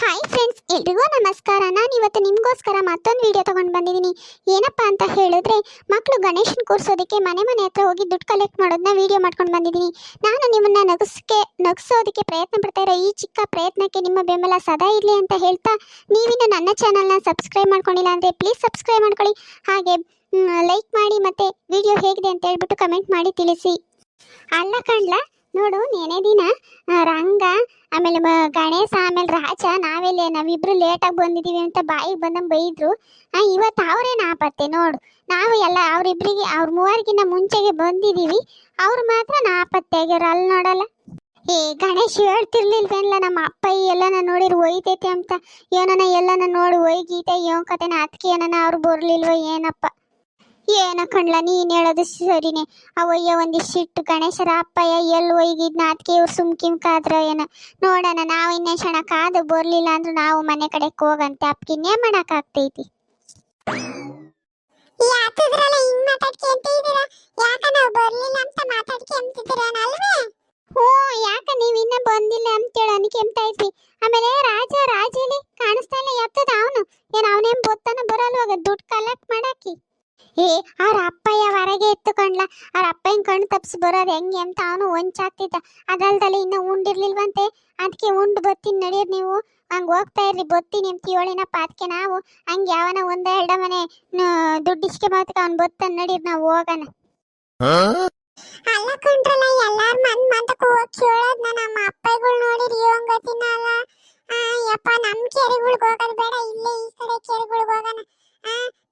Hi friends, ಎಲ್ರಿಗೂ ನಮಸ್ಕಾರ. ನಾನು ಇವತ್ತು ನಿಮಗೋಸ್ಕರ ಮತ್ತೊಂದು ವಿಡಿಯೋ ತೊಗೊಂಡು ಬಂದಿದ್ದೀನಿ. ಏನಪ್ಪ ಅಂತ ಹೇಳಿದ್ರೆ, ಮಕ್ಕಳು ಗಣೇಶನ ಕೂರಿಸೋದಕ್ಕೆ ಮನೆ ಮನೆ ಹತ್ರ ಹೋಗಿ ದುಡ್ಡು ಕಲೆಕ್ಟ್ ಮಾಡೋದನ್ನ ವಿಡಿಯೋ ಮಾಡ್ಕೊಂಡು ಬಂದಿದ್ದೀನಿ. ನಾನು ನಿಮ್ಮನ್ನ ನಗಿಸೋದಕ್ಕೆ ಪ್ರಯತ್ನ ಪಡ್ತಾ ಇರೋ ಈ ಚಿಕ್ಕ ಪ್ರಯತ್ನಕ್ಕೆ ನಿಮ್ಮ ಬೆಂಬಲ ಸದಾ ಇರಲಿ ಅಂತ ಹೇಳ್ತಾ, ನೀವಿನ್ನು ನನ್ನ ಚಾನಲ್ನ ಸಬ್ಸ್ಕ್ರೈಬ್ ಮಾಡ್ಕೊಂಡಿಲ್ಲ ಅಂದರೆ ಪ್ಲೀಸ್ ಸಬ್ಸ್ಕ್ರೈಬ್ ಮಾಡ್ಕೊಳ್ಳಿ. ಹಾಗೆ ಲೈಕ್ ಮಾಡಿ ಮತ್ತು ವಿಡಿಯೋ ಹೇಗಿದೆ ಅಂತ ಹೇಳ್ಬಿಟ್ಟು ಕಮೆಂಟ್ ಮಾಡಿ ತಿಳಿಸಿ. ಅಲ್ಲ ಕಣ್ಲ, ನೋಡು, ನೆನೆ ದಿನ ರಂಗ ಆಮೇಲೆ ಗಣೇಶ ಆಮೇಲೆ ರಾಜ ನಾವಿಬ್ರು ಲೇಟಾಗಿ ಬಂದಿದ್ದೀವಿ ಅಂತ ಬಾಯಿಗೆ ಬಂದಂಗೆ ಬೈದ್ರು. ಇವತ್ತು ಅವರೇ ನಾಪತ್ತೆ ನೋಡು. ನಾವು ಎಲ್ಲ ಅವ್ರ ಮೂವರಿಗಿನ್ನ ಮುಂಚೆಗೆ ಬಂದಿದ್ದೀವಿ, ಅವ್ರು ಮಾತ್ರ ನಾಪತ್ತೆ ಆಗ್ಯಾರ. ಅಲ್ಲಿ ನೋಡಲ್ಲ, ಗಣೇಶ್ ಹೇಳ್ತಿರ್ಲಿಲ್ವೇನಲ್ಲ ನಮ್ಮ ಅಪ್ಪ ಎಲ್ಲನ ನೋಡಿರು ಒಯ್ತೈತೆ ಅಂತ. ಏನನ ಎಲ್ಲನ ನೋಡಿ ಒಯ್ಗೀತೆ ಏನ್ ಕತೆನ ಅದಕ್ಕೆ ಏನನ ಅವ್ರು ಬರ್ಲಿಲ್ವ ಏನಪ್ಪ. ಏನ ಕಣ್ಲ, ನೀನು ಹೇಳೋದು ಸರಿನೇ. ಅವಯ್ಯ ಒಂದಿಷ್ಟು ಗಣೇಶರ ಅಪ್ಪಯ್ಯ ಎಲ್ಲಿ ಒಯ್ಗಿದ್ನ ಅದಕ್ಕೆ ಇವ್ರು ಸುಮ್ಕಿಮ್ಕಾದ್ರ ಏನ ನೋಡೋಣ. ನಾವು ಇನ್ನೇ ಕ್ಷಣ ಕಾದು ಬರ್ಲಿಲ್ಲ ಅಂದ್ರೂ ನಾವು ಮನೆ ಕಡೆಗೆ ಹೋಗಂತೆ. ಅಪ್ಕಿನ್ನೇ ಮಾಡಕ್ಕಾಗ್ತೈತಿ. ಹ್ಞೂ, ಯಾಕ ನೀವ್ ಇನ್ನ ಬಂದಿಲ್ಲ ಅಂತೇಳಿ ಅನ್ಕೆಂತಾ ಇದ್ವಿ. ಆಮೇಲೆ ರಾಜಲಿ ಕಾಣಿಸ್ತಾ ಇಲ್ಲ, ಎತ್ತದ ಅವನು ಏನ್ ಅವನೇನ್ ಬೊತ್ತನ ಬರಲ್ವಾಗ ದುಡ್ಡು ಕಲೆಕ್ಟ್ ಮಾಡಾಕಿ. ಅವ್ರ ಅಪ್ಪಯ್ಯ ಹೊರಗೆ ಎತ್ತುಕೊಂಡ್ಲ. ಅವ್ರ ಅಪ್ಪಯ್ಯನ ಕಣ್ಣು ತಪ್ಸಿ ಬರೋದು ಹೆಂಗೆ ಅಂತ ಅವನು ಹೊಂಚಾಗ್ತಿದ್ದ. ಅದಲ್ದಲ್ಲಿ ಇನ್ನೂ ಉಂಡಿರ್ಲಿಲ್ವಂತೆ. ಅದಕ್ಕೆ ಉಂಡು ಬತ್ತೀನಿ ನಡೀರಿ ನೀವು, ಹಂಗೆ ಹೋಗ್ತಾ ಇರ್ರಿ ಬತ್ತೀನಿ ಅಂತ ಹೇಳಿನಪ್ಪ. ಅದಕ್ಕೆ ನಾವು ಹಂಗೆ ಯಾವನ ಒಂದೆರಡು ಮನೆ ದುಡ್ಡು ಇಸ್ಕೆ ಮಾತಕ್ಕೆ ಅವ್ನು ಬತ್ತನ್ ನಡೀರಿ ನಾವು ಹೋಗೋಣ. ಅಲ್ಲ ಕೊಂಡ್ರಲ್ಲ, ಎಲ್ಲಾರು ಮಂತಕ್ಕೆ ಹೋಗಿ ಕೇಳೋದ್ನ ನಮ್ಮ ಅಪ್ಪಗಳು ನೋಡಿರಿ ಯೋಂಗತಿನಲ್ಲ. ಯಪ್ಪ, ನಮ್ಮ ಕೆರೆಗಳಿಗೆ ಹೋಗೋದು ಬೇಡ, ಇಲ್ಲೇ ಈ ಕಡೆ ಕೆರೆಗಳಿಗೆ ಹೋಗೋಣ.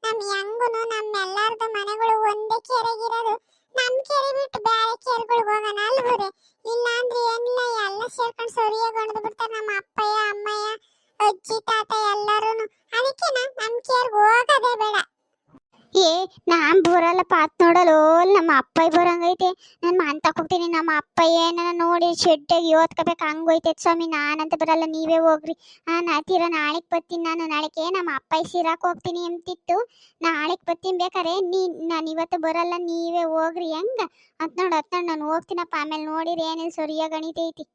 ನಮ್ ಹೆಂಗುನು ನಮ್ಮೆಲ್ಲಾರ್ದು ಮನೆಗಳು ಒಂದೇ ಕೆರೆಗಿರೋದು. ನಮ್ ಕೆರೆ ಬಿಟ್ಟು ಬೇರೆ ಕೆರೆಗಳಿಗೆ ಹೋಗೋಣ ಅಲ್ವರೆ. ಇಲ್ಲ ಅಂದ್ರೆ ಏನಿಲ್ಲ, ಎಲ್ಲ ಸೇರ್ಕೊಂಡು ಸೊರಿಯಾಗೊಂಡು ಬಿಡ್ತಾರೆ ನಮ್ಮ ಅಪ್ಪಯ್ಯ ಅಮ್ಮಯ್ಯ ಅಜ್ಜಿ ತಾತ ಎಲ್ಲಾರು. ಅದಕ್ಕೆ ನಮ್ ಕೆರೆಗೆ ಹೋಗೋದೇ ಬೇಡ. ನಾನ್ ಬರಲ್ಲ ಪಾತ್ ನೋಡಲು. ನಮ್ಮ ಅಪ್ಪಯ್ಯ ಬರಂಗೈತೆ. ನಾನು ಮಾನ್ತಕ್ ಹೋಗ್ತೀನಿ. ನಮ್ಮ ಅಪ್ಪಯ್ಯ ಏನನ್ನ ನೋಡಿ ಶೆಡ್ಡಾಗಿ ಓದ್ಕೋಬೇಕು ಹಂಗೋಯ್ತೈತೆ ಸ್ವಾಮಿ. ನಾನಂತ ಬರಲ್ಲ, ನೀವೇ ಹೋಗ್ರಿ. ತೀರಾ ನಾಳೆಗೆ ಬರ್ತೀನಿ. ನಾನು ನಾಳೆಗೆ ನಮ್ಮ ಅಪ್ಪಯ್ಯ ಸಿರಾಕ್ ಹೋಗ್ತೀನಿ ಅಂತಿತ್ತು. ನಾಳೆಗೆ ಬರ್ತೀನಿ. ಬೇಕಾರೆ ನಾನು ಇವತ್ತು ಬರಲ್ಲ, ನೀವೇ ಹೋಗ್ರಿ. ಹೆಂಗ ಅಂತ ನೋಡು ನಾನು ಹೋಗ್ತೀನಪ್ಪ. ಆಮೇಲೆ ನೋಡಿರಿ ಏನೇನು ಸರಿಯ ಗಣಿತೈತಿ.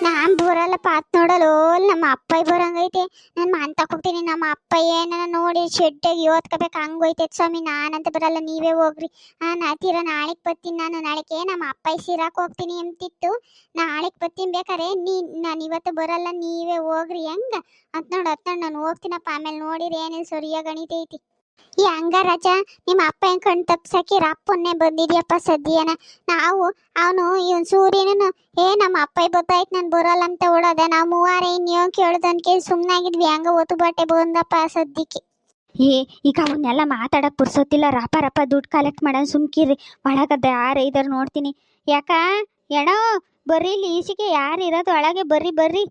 ನಾನ್ ಬರಲ್ಲ ಪಾತ್ ನೋಡಲು. ನಮ್ಮ ಅಪ್ಪಯ್ಯ ಬರಂಗೈತೆ. ನಾನು ಮಾನ್ತಕ್ ಹೋಗ್ತೀನಿ. ನಮ್ಮ ಅಪ್ಪಯ್ಯ ಏನನ್ನ ನೋಡಿ ಶೆಡ್ಡಾಗಿ ಓದ್ಕೋಬೇಕು ಹಂಗೋಯ್ತೈತೆ ಸ್ವಾಮಿ. ನಾನಂತ ಬರಲ್ಲ, ನೀವೇ ಹೋಗ್ರಿ. ತೀರಾ ನಾಳೆಗೆ ಬರ್ತೀನಿ. ನಾನು ನಾಳೆಗೆ ನಮ್ಮ ಅಪ್ಪಯ್ಯ ಸಿರಾಕ್ ಹೋಗ್ತೀನಿ ಅಂತಿತ್ತು. ನಾಳೆಗೆ ಬರ್ತೀನಿ. ಬೇಕಾರೆ ನಾನು ಇವತ್ತು ಬರಲ್ಲ, ನೀವೇ ಹೋಗ್ರಿ. ಹೆಂಗ ಅಂತ ನೋಡು ನಾನು ಹೋಗ್ತೀನಪ್ಪ. ಆಮೇಲೆ ನೋಡಿರಿ ಏನೇನು ಸರಿಯ ಗಣಿತೈತಿ. ಹಂಗ ರಾಜ, ನಿಮ್ಮ ಅಪ್ಪ ಹೆಂಗ್ ಕಣ್ ತಪ್ಸಕ್ಕೆ ರಪ್ಪನ್ನೇ ಬಂದಿದ್ಯಪ್ಪ ಸದ್ಯನ. ನಾವು ಅವನು ಇವನ್ ಸೂರ್ಯನೂ ನಮ್ಮ ಅಪ್ಪ ಗೊತ್ತಾಯ್ತು ನಾನು ಬರಲ್ಲ ಅಂತ ಓಡೋದ. ನಾವು ಮೂವಾರ ಇನ್ಯೋ ಕೇಳ್ದನ್ಕೆ ಸುಮ್ಮನಾಗಿದ್ವಿ. ಹಂಗ ಒತ್ತು ಬಟ್ಟೆ ಬಂದಪ್ಪ ಸದ್ಯಕ್ಕೆ. ಈಗ ಅವನ್ನೆಲ್ಲ ಮಾತಾಡಕ್ ಪುರ್ಸೊತ್ತಿಲ್ಲ. ರಪ್ಪ ದುಡ್ಡು ಕಲೆಕ್ಟ್ ಮಾಡೋಣ, ಸುಮ್ಕಿರಿ. ಒಳಗದ ಯಾರೈದಾರು ನೋಡ್ತೀನಿ. ಯಾಕ ಎಣೋ ಬರ್ರಿ, ಇಲ್ಲಿ ಈಸಿಗೆ ಯಾರು ಇರೋದು ಒಳಗೆ, ಬರ್ರಿ.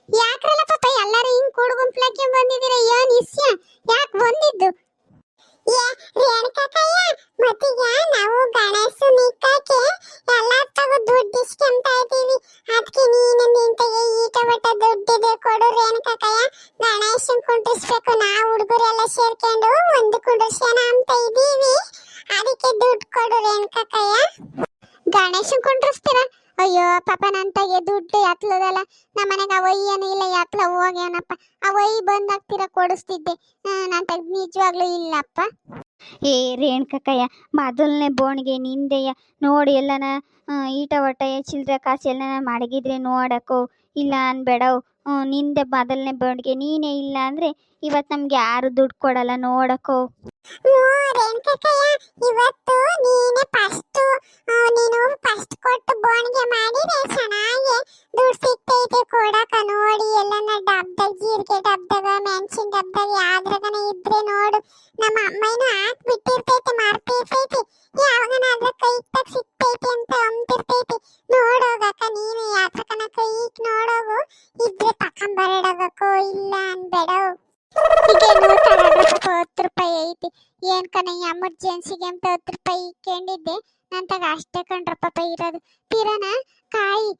ಯಾಕ್ರಲ್ಲ ಪಾಪ ಎಲ್ಲರೂ ಹಿಂಗ್ ಕೂಡು ಗುಂಪ್ಲಾಕಿ ಬಂದಿದ್ದೀರ? ಏನ್ ಇಸ್ಯ ಯಾಕೆ ಬಂದಿದ್ದು? ಮತ್ತೀಗ ನಾವು ಗಣೇಶ ನಿಕ್ಕಕ್ಕೆ ಎಲ್ಲ ತಗೋ ದುಡ್ಡು ಇಸ್ಕೊಂತಾ ಇದ್ದೀವಿ. ಅದಕ್ಕೆ ನೀನು ನಿಂತೆಗೆ ಈಟ ಬಟ್ಟ ದುಡ್ಡಿದೆ ಕೊಡು ರೇಣುಕಕ್ಕಯ್ಯ, ಗಣೇಶನ್ ಕುಂಡ್ರಿಸ್ಬೇಕು. ನಾವು ಹುಡುಗರೆಲ್ಲ ಸೇರ್ಕೊಂಡು ಒಂದು ಕುಂಡ್ರಿಸೋಣ ಅಂತ ಇದ್ದೀವಿ. ಅದಕ್ಕೆ ದುಡ್ಡು ಕೊಡು ರೇಣುಕಕ್ಕಯ್ಯ. ಗಣೇಶನ್ ಕುಂಡ್ರಿಸ್ತೀರಾ? ಅಯ್ಯೋ ಪಾಪ, ನನ್ನ ತಗೆ ದುಡ್ಡು ಎತ್ಲದಲ್ಲ. ನಮ್ಮ ಮನೆಗೆ ಅವಯ್ಯನೂ ಇಲ್ಲ, ಎತ್ಲ ಹೋಗ್ಯಾನಪ್ಪ. ಅವಯ್ಯ ಬಂದಾಗ್ತೀರ ಕೊಡಿಸ್ತಿದ್ದೆ. ನನ್ನ ತಗ ನಿಜವಾಗ್ಲೂ ಇಲ್ಲಪ್ಪ. ರೇಣುಕಕ್ಕಯ್ಯ, ಮೊದಲನೇ ಬೋಣಿಗೆ ನಿಂದೆಯ ನೋಡಿ ಎಲ್ಲನ ಈಟ ಒಟ್ಟಯ್ಯ ಚಿಲ್ರೆ ಕಾಸು ಎಲ್ಲನ ಮಡಗಿದ್ರೆ ನೋಡಕ್ಕೋ, ಇಲ್ಲ ಅನ್ಬೇಡವು. ನಿಂದೆ ಮೊದಲನೇ ಬೋಣಿಗೆ ನೀನೇ ಇಲ್ಲ ಅಂದ್ರೆ ಇವತ್ತು ನಮ್ಗೆ ಯಾರು ದುಡ್ಡು ಕೊಡಲ್ಲ ನೋಡಕ್ಕೋ. ಇವತ್ತು ನೀನು ಫಸ್ಟ್ ಕೊಟ್ಟು ಬೋಣಿಗೆ ಮಾಡಿದ್ರೆ ಚೆನ್ನಾಗಿ ದುಡ್ಡು ಸಿಗ್ತೈತೆ ಕೊಡಕ. ನೋಡಿ ಎಲ್ಲನ ಡಬ್ದಾಗ ಜೀರಿಗೆ ಡಬ್ದಾಗ ಮೆಣಸಿನ ಡಬ್ದಾಗ ಯಾವ್ದ್ರಾಗನ ಇದ್ರೆ ನೋಡು. ನಮ್ಮ ಅಮ್ಮಯ್ಯನು ಹಾಕ್ಬಿಟ್ಟಿರ್ತೈತೆ, ಮಾರ್ತಿರ್ತೈತಿ. ಯಾವಾಗನ ಅದ್ರ ಕೈ ತಗ ಸಿಗ್ತೈತಿ ಅಂತ ಅಂತಿರ್ತೈತಿ. ನೋಡೋಗಕ್ಕ ನೀನು ಯಾತ್ರಕನ ಕೈಕ್ ನೋಡೋಗು. ಇದ್ರೆ ತಕೊಂಬರಡೋಗಕ್ಕೋ, ಇಲ್ಲ ಅನ್ಬೇಡವು. ಈಗ 10 ರೂಪಾಯಿ ಐತಿ. ಏನ್ ಕಣಯ್ಯ ಎಮರ್ಜೆನ್ಸಿಗೆ ಅಂತ 10 ರೂಪಾಯಿ ಇಕ್ಕೊಂಡಿದ್ದೆ. ನನ್ ತಗ ಅಷ್ಟೇ ಕಣ್ರಪ್ಪ ಇರೋದು. ತೀರನ ಕಾಯಿ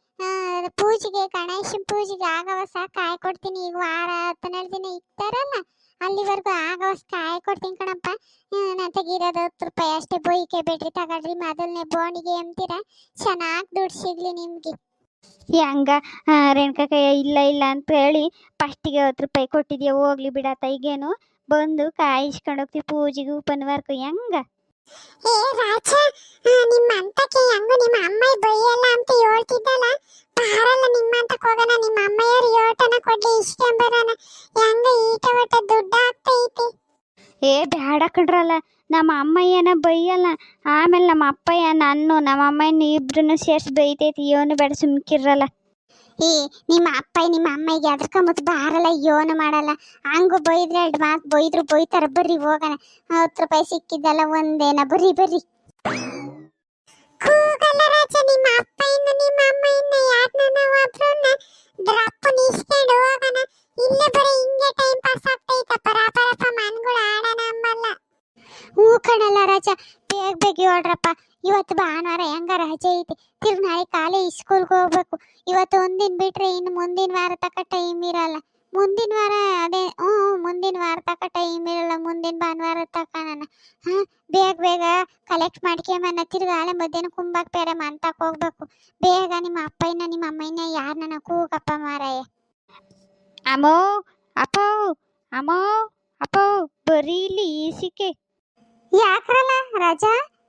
ಪೂಜೆಗೆ, ಗಣೇಶನ್ ಪೂಜೆಗೆ ಆಗವಸ ಕಾಯಿ ಕೊಡ್ತೀನಿ. ಈಗ ವಾರ 12 ದಿನ ಇಕ್ತಾರಲ್ಲ, ಅಲ್ಲಿವರೆಗೂ ಆಗವಸ್ ಕಾಯಿ ಕೊಡ್ತೀನಿ ಕಣಪ್ಪ. ನನ್ ತಗಿರೋದು 10 ರೂಪಾಯಿ ಅಷ್ಟೇ. ಬೋಯಿಕೆ ಬೇಡ್ರಿ, ತಗೊಳ್ರಿ. ಮೊದಲನೇ ಬೋಣಿಗೆ ಅಂತೀರ, ಚೆನ್ನಾಗಿ ದುಡ್ಡು ಸಿಗ್ಲಿ ನಿಮ್ಗೆ. ಹೆಂಗ ರೇಣುಕಕ್ಕಯ್ಯ ಇಲ್ಲ ಇಲ್ಲ ಅಂತ ಹೇಳಿ ಫಸ್ಟಿಗೆ 10 ರೂಪಾಯಿ ಕೊಟ್ಟಿದ್ಯಾ ಹೋಗ್ಲಿ ಬಿಡತ್ತ ಈಗೇನು ಬಂದು ಕಾಯಿಸ್ಕೊಂಡು ಹೋಗ್ತೀವಿ ಪೂಜೆಗೆ ಉಪನ್ವಾರಕ್ಕೂ ಹೆಂಗ ಏ ರಾಜ, ನಿಮ್ಮ ಅಂತಕ್ಕೆ ಹೆಂಗು ನಿಮ್ಮ ಅಮ್ಮ ಬೈಯಲ್ಲ ಅಂತ ಹೇಳ್ತಿದ್ದಲ್ಲ, ಬಾರಲ್ಲ ನಿಮ್ಮ ಅಂತಕ್ಕೆ ಹೋಗೋಣ. ನಿಮ್ಮ ಅಮ್ಮಯ್ಯರು ಯೋಟನ ಕೊಡ್ಲಿ ಇಸ್ಕೊಂಬರೋಣ. ಹೆಂಗ ಈಟ ಒಟ್ಟ ದುಡ್ಡು ಆಗ್ತೈತಿ. ಏ ಬ್ಯಾಡ ಕಣ್ರಲ್ಲ, ನಮ್ಮ ಅಮ್ಮಯ್ಯನ ಬೈಯಲ್ಲ. ಆಮೇಲೆ ನಮ್ಮ ಅಪ್ಪಯ್ಯ ನಮ್ಮ ಅಮ್ಮಯ್ಯನ ಇಬ್ರು ಸೇರ್ಸಿ ಬೈತೈತಿ. ಏನು ಬೇಡ ಸುಮ್ಕಿರಲ್ಲ. ಏ ನಿಮ್ಮ ಅಪ್ಪ ನಿಮ್ಮ ಅಮ್ಮಗೆ ಅದ್ರಕೊಂಬತ್ತು ಬಾರಲ್ಲ, ಯೋನು ಮಾಡಲ್ಲ. ಹಂಗು ಬೈದ್ರೆ 2 ಮಾತು ಬೈದ್ರು ಬೈತಾರ. ಬರ್ರಿ ಹೋಗೋಣ. 10 ರೂಪಾಯಿ ಸಿಕ್ಕಿದ್ದಲ್ಲ ಒಂದೇನ, ಬರ್ರಿ ಬರ್ರಿ. ಕೂಗಲ್ಲ ರಾಜ, ನಿಮ್ಮ ಅಪ್ಪ ನಿಮ್ಮ ಅಮ್ಮ ಯಾರನ್ನ ಒಬ್ರನ್ನ ಡ್ರಪ್ಪು ನಿಸ್ಕೊಂಡು ಹೋಗೋಣ. ಇಲ್ಲೇ ಬರೀ ಹಿಂಗೆ ಟೈಮ್ ಪಾಸ್ ಆಗ್ತೈತ. ಪರಾಪರಪ್ಪ ಮನ್ಗಳು ಆಡೋಣ ಅಂಬಲ್ಲ. ಹೂ ಕಣಲ್ಲ ರಾಜ, ಬೇಗ ಬೇಗ ಹೇಳ್ರಪ್ಪ. ಇವತ್ತು ಭಾನುವಾರ ಹೆಂಗ ರಜೆ ಐತಿ. ತಿರ್ಗಿ ನಾಳೆ ಕಾಲೇಜ್ ಸ್ಕೂಲ್ಗೆ ಹೋಗ್ಬೇಕು. ಇವತ್ತು ಒಂದಿನ ಬಿಟ್ರೆ ಇನ್ನು ಮುಂದಿನ ವಾರ ತಕ ಟೈಮ್ ಇರಲ್ಲ. ಮುಂದಿನ ವಾರ ಅದೇ ಮುಂದಿನ ವಾರ ತಕ ಟೈಮ್ ಇರಲ್ಲ. ಮುಂದಿನ ಭಾನುವಾರ ತಕ ನಾನು ಬೇಗ ಬೇಗ ಕಲೆಕ್ಟ್ ಮಾಡ್ಕೊಂಬನ್ನ. ತಿರ್ಗಿ ಆಳೆ ಮಧ್ಯಾಹ್ನ ಕುಂಬಾಕ್ ಬೇರೆ ಮಂತಕ್ಕೆ ಹೋಗ್ಬೇಕು. ಬೇಗ ನಿಮ್ಮ ಅಪ್ಪಯ್ಯನ ನಿಮ್ಮ ಅಮ್ಮಯ್ಯನ ಯಾರನ್ನ ಕೂಗಪ್ಪ ಮಾರಾಯ. ಅಮ್ಮೋ ಅಪ್ಪೋ, ಅಮ್ಮೋ ಅಪ್ಪೋ, ಬರೀ ಇಲ್ಲಿ ಈಸಿಕೆ. ಯಾಕ್ರಲ್ಲ ರಾಜ,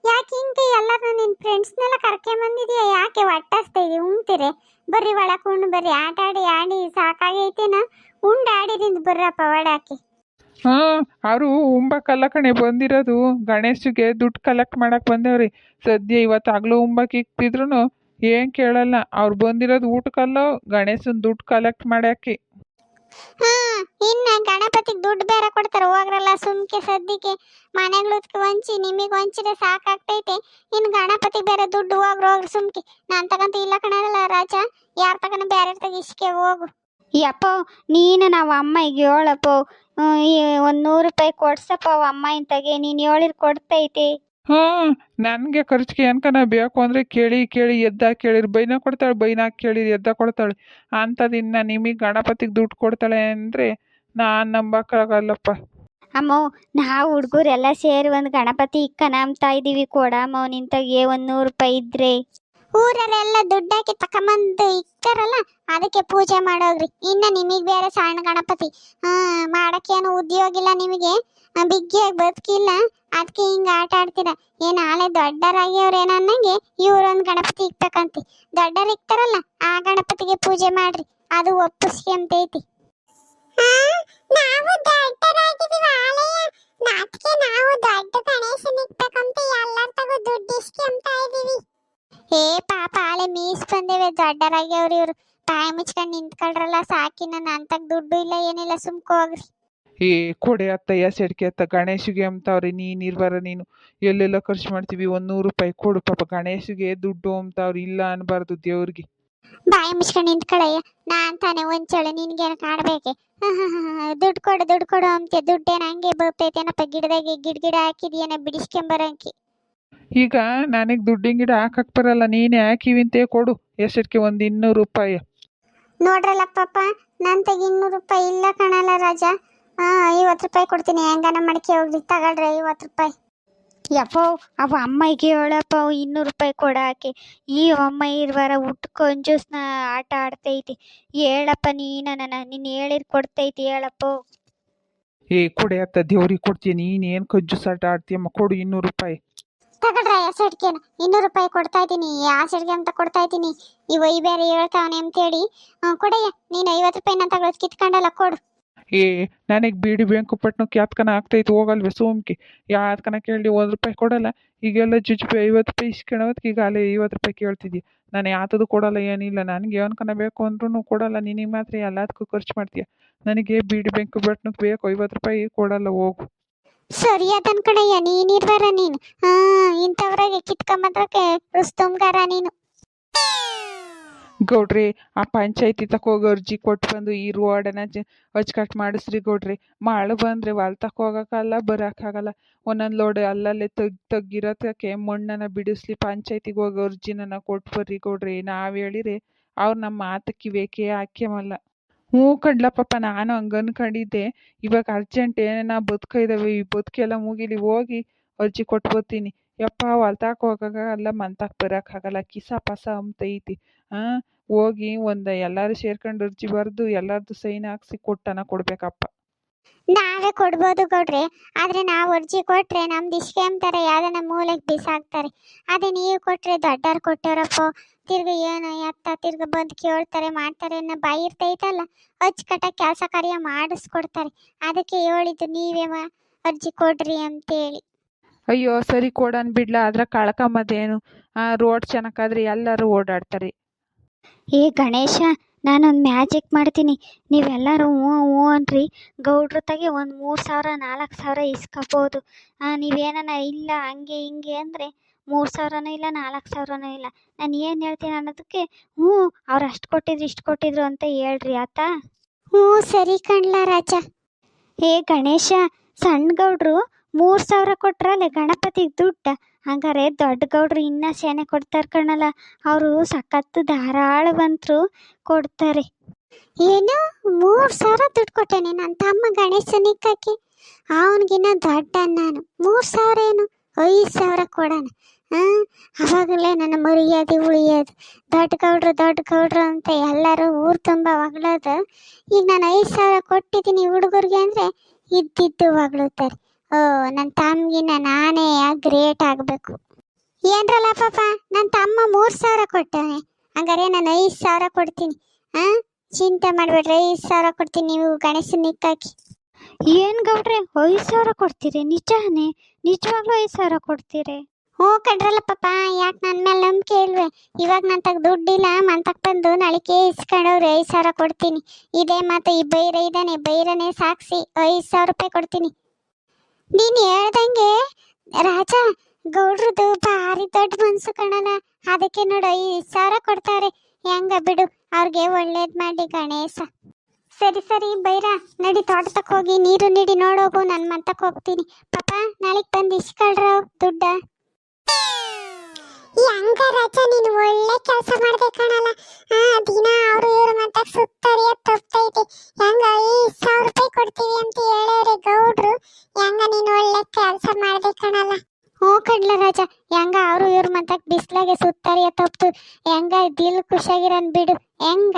ಯಾಕೆ ಹಿಂಗೆ ಎಲ್ಲರೂ ನಿನ್ನ ಫ್ರೆಂಡ್ಸ್ನೆಲ್ಲ ಕರ್ಕೊಂಬಂದಿದ್ಯಾ? ಯಾಕೆ ಒಟ್ಟಾಸ್ತಾ ಇದೀವಿ? ಉಣ್ತೀರಿ ಬರ್ರಿ, ಒಳಕ್ಕೆ ಉಣ್ಣು ಬರ್ರಿ. ಆಟ ಆಡಿ ಆಡಿ ಸಾಕಾಗೈತೇನ? ಉಂಡು ಆಡಿದಿಂದ ಬರ್ರಪ್ಪ ಒಳಕ್ಕೆ. ಅವರು ಉಂಬಕ್ಕಲ್ಲ ಕಣೆ ಬಂದಿರೋದು, ಗಣೇಶಿಗೆ ದುಡ್ಡು ಕಲೆಕ್ಟ್ ಮಾಡಕ್ ಬಂದೇವ್ರಿ. ಸದ್ಯ ಇವತ್ತು ಹಗ್ಲು ಉಂಬಕ್ಕೆ ಇಕ್ತಿದ್ರು ಏನ್ ಕೇಳಲ್ಲ. ಅವ್ರು ಬಂದಿರೋದು ಊಟಕ್ಕಲ್ಲ, ಗಣೇಶನ್ ದುಡ್ಡು ಕಲೆಕ್ಟ್ ಮಾಡಕ್ಕೆ. ಇನ್ನ ಗಣಪತಿಗೆ ದುಡ್ಡು ಬೇರೆ ಕೊಡ್ತಾರೆ. ಹೋಗ್ರಲ್ಲ ಸುಮ್ಕೆ. ಸದ್ಯಕ್ಕೆ ಮನೆಗಳು ವಂಚಿ ನಿಮಗೆ ವಂಚಿದ್ರೆ ಸಾಕಾಗ್ತೈತೆ. ಇನ್ನು ಗಣಪತಿಗೆ ಬೇರೆ ದುಡ್ಡು. ಹೋಗ್ರಿ ಸುಮ್ಕೆ. ನಾನು ತಗಂತ ಇಲ್ಲ ಕಣಲ್ಲ ರಾಜ, ಯಾರ ತಗನ ಬೇರೆ ತಗ ಇಸ್ಕೆ ಹೋಗು. ಯಪ್ಪ ನೀನು ನಾವು ಅಮ್ಮಗೆ ಹೇಳಪ್ಪ, ಒಂದು 100 ರೂಪಾಯಿ ಕೊಡ್ಸಪ್ಪ ಅಮ್ಮನ ತಗೆ. ನೀನು ಹೇಳಿರ್ ಕೊಡ್ತೈತಿ. ನನ್ಗೆ ಖರ್ಚಿಗೆ ಅನ್ಕನ ಬೇಕು ಅಂದ್ರೆ ಕೇಳಿ ಕೇಳಿ ಎದ್ದ ಕೇಳಿರ್ ಬೈನ ಕೊಡ್ತಾಳೆ, ಬೈನ ಕೇಳಿರ್ ಎದ್ದ ಕೊಡ್ತಾಳೆ. ಅಂಥದಿನ್ನ ನಿಮಗೆ ಗಣಪತಿಗೆ ದುಡ್ಡು ಕೊಡ್ತಾಳೆ ಅಂದ್ರೆ ನಾನ್ ನಂಬಕ್ಕಾಗಲ್ಲಪ್ಪ. ಅಮ್ಮ, ನಾವು ಹುಡುಗರೆಲ್ಲ ಸೇರಿ ಒಂದು ಗಣಪತಿ ಇಕ್ಕನ ಅಂತ ಇದೀವಿ. ಕೊಡಮ್ಮ ನಿಂತಾಗೆ 100 ರೂಪಾಯಿ ಇದ್ರೆ. ಊರರೆಲ್ಲ ದುಡ್ಡಾಕಿ ತಕೊಂಬಂದು ಇಕ್ತಾರಲ್ಲ, ಅದಕ್ಕೆ ಪೂಜೆ ಮಾಡೋಗ್ರಿ. ಇನ್ನ ನಿಮಗೆ ಬೇರೆ ಸಣ್ಣ ಗಣಪತಿ ಮಾಡಕ್ಕೇನು ಉದ್ಯೋಗ ಇಲ್ಲ ನಿಮಗೆ, ಬಿಗ್ಗಿಯಾಗಿ ಬದುಕಿಲ್ಲ. ಅದಕ್ಕೆ ಹಿಂಗ ಆಟ ಆಡ್ತೀರ. ಏನ್ ನಾಳೆ ದೊಡ್ಡರಾಗ್ಯವ್ರೇನ ಅನ್ನಂಗೆ ಇವ್ರೊಂದು ಗಣಪತಿ ಇಕ್ಬೇಕಂತಿ. ದೊಡ್ಡರು ಇಕ್ತಾರಲ್ಲ ಆ ಗಣಪತಿಗೆ ಪೂಜೆ ಮಾಡ್ರಿ, ಅದು ಒಪ್ಪಿಸ್ಕೊಂತೈತಿ. ನಾವು ದೊಡ್ಡರಾಗಿದ್ದೀವಿ ಆಲಯ, ಅದಕ್ಕೆ ನಾವು ದೊಡ್ಡ ಗಣೇಶನ ಇಕ್ಬೇಕಂತ ಎಲ್ಲರ ತಗೋ ದುಡ್ಡು ಇಸ್ಕೊಂತ ಇದೀವಿ. ಏ ಪಾಪ, ಆಳೆ ಮೀಸ್ ಬಂದೇವೆ. ದೊಡ್ಡರಾಗ್ಯವ್ರು ಇವ್ರು. ಬಾಯಿ ಮುಚ್ಕೊಂಡು ನಿಂತ್ಕೊಳ್ರಲ್ಲ ಸಾಕಿನ. ನಂತಕ್ ದುಡ್ಡು ಇಲ್ಲ ಏನಿಲ್ಲ, ಸುಮ್ಕೋ ಹೋಗ್ರಿ. ಏ ಕೊಡೆ ಅತ್ತಯ್ಯ ಸೆಡ್ಕೆ ಅತ್ತ, ಗಣೇಶಿಗೆ ಅಂತಾವ್ರಿ. ನೀನಿರ್ಬಾರ, ನೀನು ಎಲ್ಲೆಲ್ಲ ಖರ್ಚು ಮಾಡ್ತೀವಿ. 100 ರೂಪಾಯಿ ಕೊಡು ಪಾಪ. ಗಣೇಶಿಗೆ ದುಡ್ಡು ಅಂತಾವ್ರಿ, ಇಲ್ಲ ಅನ್ಬಾರ್ದು ದೇವ್ರಿಗೆ. ಬಾಯಿ ಮುಚ್ಕೊಂಡು ನಿಂತ್ಕೊಳಯ್ಯ. ನಾನ್ ತಾನೆ ಒಂಚೋಳೆ, ನಿನ್ಗೇನು ಕಾಡ್ಬೇಕೆ? ದುಡ್ಡು ಕೊಡು ದುಡ್ಡು ಕೊಡು ಅಂತೆ. ದುಡ್ಡೇನು ಹಂಗೆ ಬರ್ತೈತೇನಪ್ಪ ಗಿಡದಾಗೆ? ಗಿಡ ಹಾಕಿದ್ಯೇನ ಬಿಡಿಸ್ಕೊಂಬರಂಕಿ. ಈಗ ನನಗೆ ದುಡ್ಡಿನ ಗಿಡ ಹಾಕಕ್ ಬರಲ್ಲ, ನೀನೇ ಹಾಕಿವಿಂತೆ ಕೊಡು. ಎಷ್ಟಕ್ಕೆ? ಒಂದು 200 ರೂಪಾಯಿ. ನೋಡ್ರಲ್ಲ ಪಾಪ, ನನ್ ತಗ 200 ರೂಪಾಯಿ ಇಲ್ಲ ಕಣಲ್ಲ ರಾಜ. 50 ರೂಪಾಯಿ ಕೊಡ್ತೀನಿ. ಹೆಂಗನ ಮಡಿಕೆ ಹೋಗ್ರಿ, ತಗೊಳ್ರಿ 50 ರೂಪಾಯಿ. ಯಪ್ಪ ಅವ ಅಮ್ಮಗೆ ಹೇಳಪ್ಪ 200 ರೂಪಾಯಿ ಕೊಡಾಕೆ. ಈ ಅಮ್ಮ ಇರುವಾರ ಕಂಜೂಸ್ನ ಆಟ ಆಡ್ತೈತಿ. ಹೇಳಪ್ಪ ನೀನು ಹೇಳಿರ್ ಕೊಡ್ತೈತಿ ಹೇಳಪ್ಪ. ಏ ಕೊಡೆ ಅತ್ತ, ದೇವ್ರಿಗೆ ಕೊಡ್ತೀನಿ. ನೀನೇನು ಕಜ್ಜು ಸಾಟ ಆಡ್ತೀಯಮ್ಮ, ಕೊಡು 200 ರೂಪಾಯಿ. ತಗೊಳ್ರಿ ಆಸೆಡ್ಗೆನ 200 ರೂಪಾಯಿ ಕೊಡ್ತಾ ಇದ್ದೀನಿ. ಆಸೆಡ್ಗೆ ಅಂತ ಕೊಡ್ತಾ ಇದ್ದೀನಿ. ಇವ ಈ ಬೇರೆ ಹೇಳ್ತಾವನೆ ಅಂತೇಳಿ. ಕೊಡಯ್ಯ, ನೀನು 50 ರೂಪಾಯಿನ ತಗೊಳೋದು ಕಿತ್ಕೊಂಡಲ್ಲ, ಕೊಡು. ಏ ನನಗೆ ಬೀಡಿ ಬ್ಯಾಂಕು ಪಟ್ನಕ್ಕೆ ಯಾತ್ಕನ ಆಗ್ತೈತೆ ಹೋಗಲ್ವೇ ಸೋಮ್ಕಿ? ಯಾತ್ಕನ ಕೇಳಿ 1 ರೂಪಾಯಿ ಕೊಡಲ್ಲ. ಈಗೆಲ್ಲ ಜುಜುಬಿ 50 ರೂಪಾಯಿ ಇಸ್ಕೊಳೋದಕ್ಕೆ ಈಗ ಅಲ್ಲೇ 50 ರೂಪಾಯಿ ಕೇಳ್ತಿದ್ದಿ. ನಾನು ಯಾತದು ಕೊಡಲ್ಲ, ಏನಿಲ್ಲ. ನನಗೆ ಯಾವನ್ಕನ ಬೇಕು ಅಂದ್ರೂ ಕೊಡಲ್ಲ. ನಿನಗೆ ಮಾತ್ರ ಎಲ್ಲದಕ್ಕೂ ಖರ್ಚು ಮಾಡ್ತೀಯ. ನನಗೆ ಬೀಡಿ ಬ್ಯಾಂಕು ಪಟ್ನಕ್ಕೆ ಬೇಕು, 50 ರೂಪಾಯಿ ಕೊಡಲ್ಲ, ಹೋಗು. ಸರಿ ಅದನ್ ಕಣಯ್ಯ, ನೀನಿರ್ಬಾರ ನೀನು. ಇಂಥವ್ರಾಗೆ ಕಿತ್ಕೊಂಬಂದ್ರಕ್ಕೆ ರುಸ್ತುಂಗಾರ ನೀನು. ಗೌಡ್ರಿ, ಆ ಪಂಚಾಯತಿ ತಕೋಗಿ ಅರ್ಜಿ ಕೊಟ್ಟು ಬಂದು ಈ ರೋಡನ್ನ ಅಚ್ಕಟ್ಟು ಮಾಡಿಸ್ರಿ ಗೌಡ್ರಿ. ಮಳೆ ಬಂದರೆ ಹೊಲ ಹೋಗೋಕ್ಕಲ್ಲ, ಬರೋಕ್ಕಾಗಲ್ಲ. ಒಂದೊಂದು ಲೋಡ್ ಅಲ್ಲಲ್ಲೇ ತಗ್ಗಿರೋದಕ್ಕೆ ಮಣ್ಣನ್ನು ಬಿಡಿಸ್ಲಿ. ಪಂಚಾಯತಿಗೆ ಹೋಗಿ ಅರ್ಜಿನ ಕೊಟ್ಟು ಬರ್ರಿ ಗೌಡ್ರಿ. ನಾವು ಹೇಳಿರಿ ಅವ್ರು ನಮ್ಮ ಮಾತು ಕಿವಿಗೆ ಹಾಕ್ಯಮಲ್ಲ. ಹ್ಞೂ ಕಡ್ಲ ಪಾಪ, ನಾನು ಹಂಗೆ ಅನ್ಕೊಂಡಿದ್ದೆ. ಇವಾಗ ಅರ್ಜೆಂಟ್ ಏನೇನ ಬದುಕ ಇದ್ದಾವೆ, ಈ ಬದುಕೆಲ್ಲ ಮುಗಿಲಿ, ಹೋಗಿ ಅರ್ಜಿ ಕೊಟ್ಟು ಬರ್ತೀನಿ. ಯಪ್ಪ ಹೊಲ್ತಾಕ್ ಹೋಗಕ್ಕಾಗಲ್ಲ ಮಂತಾಕ್ ಬರೋಕ್ಕಾಗಲ್ಲ ಕಿಸ ಪಸ ಅಂಬ್ತೈತಿ. ಹೋಗಿ ಎಲ್ಲರೂ ಸೇರ್ಕೊಂಡು ಅರ್ಜಿ ಬರೆದು ಎಲ್ಲರದ್ದು ಸೈನ್ ಹಾಕ್ಸಿ ಕೊಟ್ಟನ ಕೊಡ್ಬೇಕಪ್ಪ. ನಾವೇ ಕೊಡ್ಬೋದು ಗೌಡ್ರೆ, ಆದ್ರೆ ನಾವು ಅರ್ಜಿ ಕೊಟ್ರೆ ನಮ್ದು ಇಸ್ಕೊಂತಾರೆ, ಯಾವ್ದನ್ನ ಮೂಲೆಗೆ ಬಿಸಾಕ್ತಾರೆ. ಅದೇ ನೀವು ಕೊಟ್ರೆ ದೊಡ್ಡವ್ರು ಕೊಟ್ಟವ್ರಪ್ಪ, ತಿರ್ಗ ಏನು ಎತ್ತ ತಿರ್ಗ ಬಂದು ಕೇಳ್ತಾರೆ ಮಾಡ್ತಾರೆ ಅನ್ನೋ ಬಾಯಿ ಇರ್ತೈತಲ್ಲ, ಅಚ್ಚುಕಟ್ಟಾಗಿ ಕೆಲಸ ಕಾರ್ಯ ಮಾಡಿಸ್ಕೊಡ್ತಾರೆ. ಅದಕ್ಕೆ ಹೇಳಿದ್ದು ನೀವೇ ಅರ್ಜಿ ಕೊಡ್ರಿ ಅಂತೇಳಿ. ಅಯ್ಯೋ ಸರಿ ಕೊಡನ್ ಬಿಡ್ಲ, ಅದ್ರ ಕಳ್ಕೊಂಬದೇನು. ರೋಡ್ ಚೆನ್ನಾಗಾದ್ರೆ ಎಲ್ಲರೂ ಓಡಾಡ್ತಾರೆ. ಏ ಗಣೇಶ, ನಾನೊಂದು ಮ್ಯಾಜಿಕ್ ಮಾಡ್ತೀನಿ, ನೀವೆಲ್ಲರೂ ಹ್ಞೂ ಹ್ಞೂ ಅನ್ರಿ. ಗೌಡ್ರ ತಗೆ ಒಂದು 3,000 4,000 ಇಸ್ಕೋಬೋದು. ನೀವೇನ ಇಲ್ಲ ಹಂಗೆ ಹಿಂಗೆ ಅಂದರೆ 3,000ನೂ ಇಲ್ಲ 4,000ನೂ ಇಲ್ಲ. ನಾನು ಏನು ಹೇಳ್ತೀನಿ ಅನ್ನೋದಕ್ಕೆ ಹ್ಞೂ ಅವ್ರು ಅಷ್ಟು ಕೊಟ್ಟಿದ್ರು ಇಷ್ಟು ಕೊಟ್ಟಿದ್ರು ಅಂತ ಹೇಳ್ರಿ ಆತಾ. ಹ್ಞೂ ಸರಿ ಕಣ್ಲ ರಾಜ. ಏ ಗಣೇಶ, ಸಣ್ಣ ಗೌಡ್ರು 3,000 ಕೊಟ್ರಲ್ಲೇ ಗಣಪತಿಗೆ ದುಡ್ಡು, ಹಂಗಾರೆ ದೊಡ್ಡ ಗೌಡ್ರು ಇನ್ನೂ ಸೇನೆ ಕೊಡ್ತಾರೆ ಕಣಲ್ಲ. ಅವರು ಸಖತ್ತು ಧಾರಾಳವಂತರು ಕೊಡ್ತಾರೆ. ಏನು 3,000 ದುಡ್ಡು ಕೊಟ್ಟೇನೆ ನನ್ನ ತಮ್ಮ ಗಣೇಶನಿಕ್ಕಕ್ಕೆ? ಅವನಿಗಿನ್ನ ದೊಡ್ಡ ನಾನು. 3,000 ಏನು 5,000 ಕೊಡೋಣ. ಅವಾಗಲೇ ನನ್ನ ಮರ್ಯಾದೆ ಉಳಿಯೋದು. ದೊಡ್ಡ ಗೌಡ್ರು ಅಂತ ಎಲ್ಲರೂ ಊರು ತುಂಬ ಹೊಗಳೋದು. ಈಗ ನಾನು 5,000 ಕೊಟ್ಟಿದ್ದೀನಿ ಹುಡುಗರಿಗೆ ಅಂದರೆ ಇದ್ದಿದ್ದು ಹೊಗಳುತ್ತಾರೆ. ಓ, ನನ್ನ ತಮ್ಮಗಿನ್ನ ನಾನೇ ಗ್ರೇಟ್ ಆಗಬೇಕು. ಏನ್ರಲ್ಲ ಪಾಪ, ನನ್ನ ತಮ್ಮ 3,000 ಕೊಟ್ಟಾನೆ, ಹಂಗಾರೆ ನಾನು 5,000 ಕೊಡ್ತೀನಿ. ಚಿಂತೆ ಮಾಡಬೇಡ್ರಿ, 5,000 ಕೊಡ್ತೀನಿ, ನೀವು ಗಣೇಶನ ನಿಕ್ಕಾಕಿ. ಏನು ಗೌಡ್ರೆ 5,000 ಕೊಡ್ತೀರಿ? ನಿಜಾನೇ? ನಿಜವಾಗ್ಲೂ 5,000 ಕೊಡ್ತೀರಿ? ಹ್ಞೂ ಕಣ್ರಲ್ಲ ಪಾಪ, ಯಾಕೆ ನನ್ನ ಮೇಲೆ ನಂಬಿಕೆ ಇಲ್ವೇ? ಇವಾಗ ನನ್ನ ತಗ ದುಡ್ಡಿಲ್ಲ, ಮಂತಕ್ಕೆ ಬಂದು ನಾಳಿಕೆ ಇಸ್ಕೊಂಡವ್ರು 5,000 ಕೊಡ್ತೀನಿ. ಇದೇ ಮಾತು ಈ ಬೈರ ಇದ್ದಾನೆ, ಬೈರನೇ ಸಾಕ್ಷಿ, 5,000 ರೂಪಾಯಿ ಕೊಡ್ತೀನಿ. ನೀನು ಹೇಳ್ದಂಗೆ ರಾಜ, ಗೌಡ್ರದ್ದು ಭಾರಿ ದೊಡ್ಡ ಮನ್ಸು ಕಣಲ್ಲ, ಅದಕ್ಕೆ ನೋಡು 5,000 ಕೊಡ್ತಾರೆ. ಹೆಂಗ ಬಿಡು, ಅವ್ರಿಗೆ ಒಳ್ಳೇದು ಮಾಡಿ ಗಣೇಶ. ಸರಿ ಬೈರ, ನಡಿ ತೋಟಕ್ಕೆ ಹೋಗಿ ನೀರು ನೀಡಿ ನೋಡೋಗು, ನಾನು ಮಂತಕ್ಕೆ ಹೋಗ್ತೀನಿ. ಪಾಪ ನಾಳೆಗೆ ಬಂದು ಇಸ್ಕೊಳ್ರ ದುಡ್ಡ. ಹೆಂಗ ರಾಜ, ನೀನು ಒಳ್ಳೆ ಕೆಲಸ ಮಾಡ್ದೆ ಕಣಲ್ಲ. ದಿನ ಅವರು ಇವ್ರು ಮಂತಕ್ಕೆ ಸುತ್ತರಿಯ ತಪ್ಪೈತಿ. ಹೆಂಗ 5,000 ರೂಪಾಯಿ ಕೊಡ್ತೀವಿ ಅಂತ ಹೇಳೋರೆ ಗೌಡ್ರು, ಹೆಂಗ ನೀನು ಒಳ್ಳೆ ಕೆಲಸ ಮಾಡ್ದೆ ಕಣಲ್ಲ. ಹ್ಞೂ ಕಡ್ಲ ರಾಜ, ಹೆಂಗ ಅವರು ಇವ್ರ ಮಂತಕ್ಕೆ ಬಿಸ್ಲಾಗೆ ಸುತ್ತರಿಯ ತಪ್ಪು, ಹೆಂಗ ದಿಲ್ ಖುಷಿಯಾಗಿರೋನ್ ಬಿಡು. ಹೆಂಗ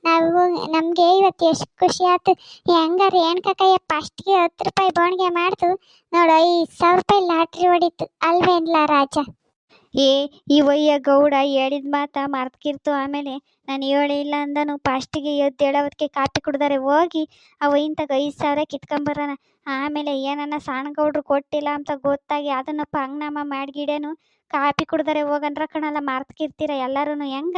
ನಾವು ನಮ್ಗೆ ಇವತ್ತು ಎಷ್ಟು ಖುಷಿ ಆಯ್ತು. ಹೆಂಗ ರೇಣುಕಕ್ಕಯ್ಯ ಫಸ್ಟ್ಗೆ 10 ರೂಪಾಯಿ ಬೋಣಿಗೆ ಮಾಡ್ತು ನೋಡು, 5,000 ರೂಪಾಯಿ ಲಾಟ್ರಿ ಹೊಡಿತು ಅಲ್ವೇನ್ಲ ರಾಜ? ಏ ಈ ವಯ್ಯ ಗೌಡ ಹೇಳಿದ ಮಾತ ಮರ್ತ್ಕಿರ್ತು. ಆಮೇಲೆ ನಾನು ಹೇಳಿಲ್ಲ ಅಂದನು ಫಸ್ಟಿಗೆ ಎದ್ದು ಹೇಳೋದಕ್ಕೆ ಕಾಪಿ ಕುಡ್ದಾರೆ. ಹೋಗಿ ಆ ವೈನ್ತಾಗ 5,000 ಕಿತ್ಕೊಂಬರೋಣ. ಆಮೇಲೆ ಏನನ್ನ ಸಣ್ಣ ಗೌಡ್ರು ಕೊಟ್ಟಿಲ್ಲ ಅಂತ ಗೊತ್ತಾಗಿ ಅದನ್ನ ಪಂಗ್ನಾಮ ಮಾಡಿಗಿಡೇನು ಕಾಪಿ ಕುಡ್ದಾರೆ ಹೋಗನ್ರ ಕಣಲ್ಲ, ಮರ್ತ್ಕಿರ್ತೀರ ಎಲ್ಲರೂ. ಹೆಂಗ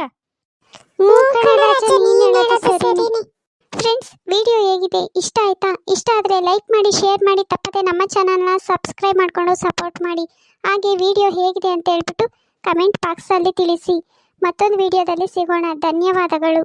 ಫ್ರೆಂಡ್ಸ್, ವಿಡಿಯೋ ಹೇಗಿದೆ? ಇಷ್ಟ ಆಯ್ತಾ? ಇಷ್ಟ ಆದರೆ ಲೈಕ್ ಮಾಡಿ, ಶೇರ್ ಮಾಡಿ, ತಪ್ಪದೆ ನಮ್ಮ ಚಾನಲ್ನ ಸಬ್ಸ್ಕ್ರೈಬ್ ಮಾಡಿಕೊಂಡು ಸಪೋರ್ಟ್ ಮಾಡಿ. ಹಾಗೆ ವಿಡಿಯೋ ಹೇಗಿದೆ ಅಂತ ಹೇಳ್ಬಿಟ್ಟು ಕಮೆಂಟ್ ಬಾಕ್ಸಲ್ಲಿ ತಿಳಿಸಿ. ಮತ್ತೊಂದು ವಿಡಿಯೋದಲ್ಲಿ ಸಿಗೋಣ. ಧನ್ಯವಾದಗಳು.